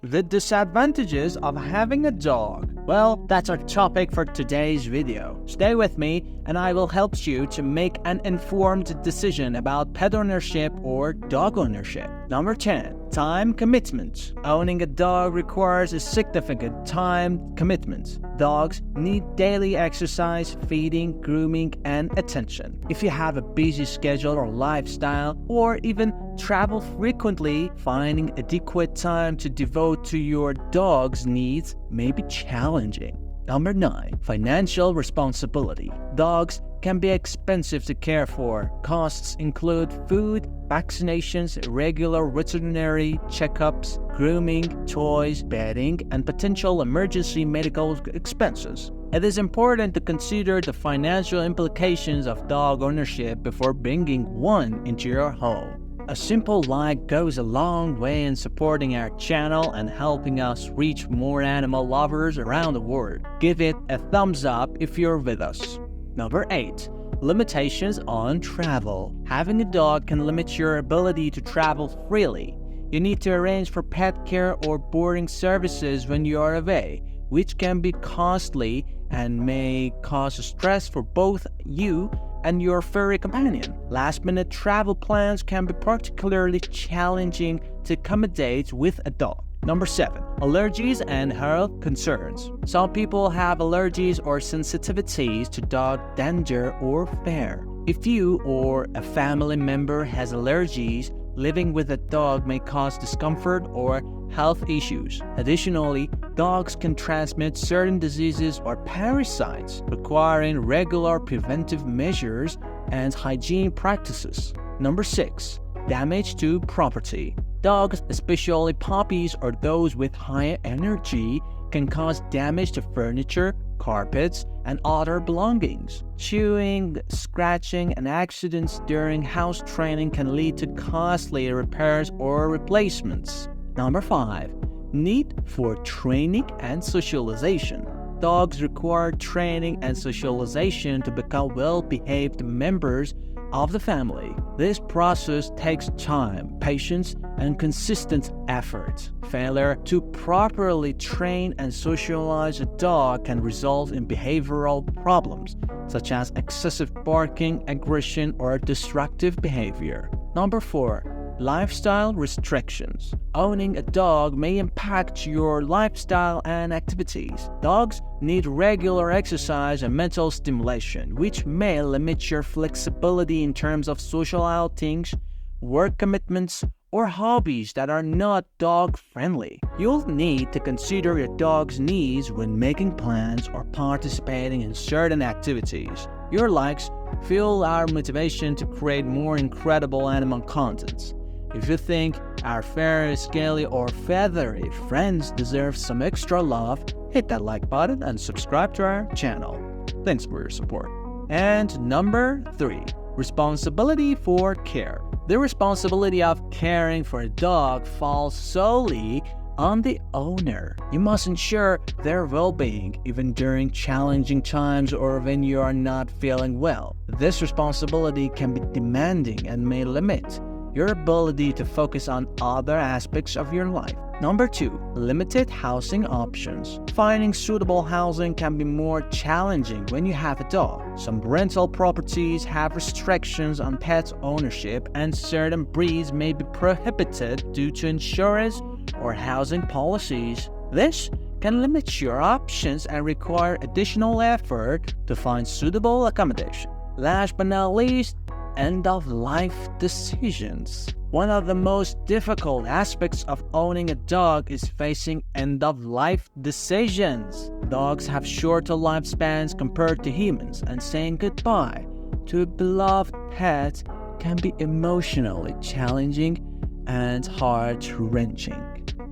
The disadvantages of having a dog. Well, that's our topic for today's video. Stay with me and I will help you to make an informed decision about pet ownership or dog ownership. Number 10. Time commitment. Owning a dog requires a significant time commitment. Dogs need daily exercise, feeding, grooming, and attention. If you have a busy schedule or lifestyle, or even travel frequently, finding adequate time to devote to your dog's needs may be challenging. Number 9. Financial responsibility. Dogs can be expensive to care for. Costs include food, vaccinations, regular veterinary checkups, grooming, toys, bedding, and potential emergency medical expenses. It is important to consider the financial implications of dog ownership before bringing one into your home. A simple like goes a long way in supporting our channel and helping us reach more animal lovers around the world. Give it a thumbs up if you're with us. Number 8. Limitations on travel. Having a dog can limit your ability to travel freely. You need to arrange for pet care or boarding services when you are away, which can be costly and may cause stress for both you and your furry companion. Last-minute travel plans can be particularly challenging to accommodate with a dog. Number 7. Allergies and health concerns. Some people have allergies or sensitivities to dog dander or fur. If you or a family member has allergies, living with a dog may cause discomfort or health issues. Additionally, dogs can transmit certain diseases or parasites, requiring regular preventive measures and hygiene practices. Number 6. Damage to property. Dogs, especially puppies or those with high energy, can cause damage to furniture, carpets, and other belongings. Chewing, scratching, and accidents during house training can lead to costly repairs or replacements. Number 5. Need for training and socialization. Dogs require training and socialization to become well-behaved members of the family. This process takes time, patience, and consistent effort. Failure to properly train and socialize a dog can result in behavioral problems, such as excessive barking, aggression, or destructive behavior. Number 4. Lifestyle restrictions. Owning a dog may impact your lifestyle and activities. Dogs need regular exercise and mental stimulation, which may limit your flexibility in terms of social outings, work commitments, or hobbies that are not dog-friendly. You'll need to consider your dog's needs when making plans or participating in certain activities. Your likes fuel our motivation to create more incredible animal contents. If you think our furry, scaly, or feathery friends deserve some extra love, hit that like button and subscribe to our channel. Thanks for your support. And number 3. Responsibility for care. The responsibility of caring for a dog falls solely on the owner. You must ensure their well-being even during challenging times or when you are not feeling well. This responsibility can be demanding and may limit your ability to focus on other aspects of your life. Number 2. Limited housing options. Finding suitable housing can be more challenging when you have a dog. Some rental properties have restrictions on pet ownership, and certain breeds may be prohibited due to insurance or housing policies. This can limit your options and require additional effort to find suitable accommodation. Last but not least, end-of-life decisions. One of the most difficult aspects of owning a dog is facing end-of-life decisions. Dogs have shorter lifespans compared to humans, and saying goodbye to a beloved pet can be emotionally challenging and heart-wrenching.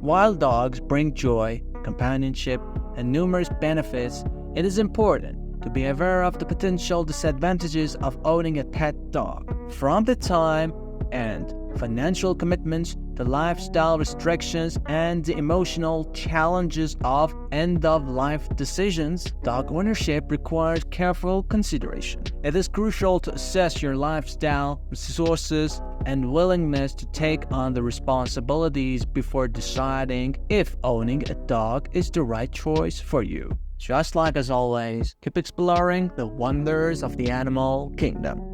While dogs bring joy, companionship, and numerous benefits, it is important to be aware of the potential disadvantages of owning a pet dog. From the time and financial commitments to lifestyle restrictions and the emotional challenges of end-of-life decisions, dog ownership requires careful consideration. It is crucial to assess your lifestyle, resources, and willingness to take on the responsibilities before deciding if owning a dog is the right choice for you. Just like as always, keep exploring the wonders of the animal kingdom.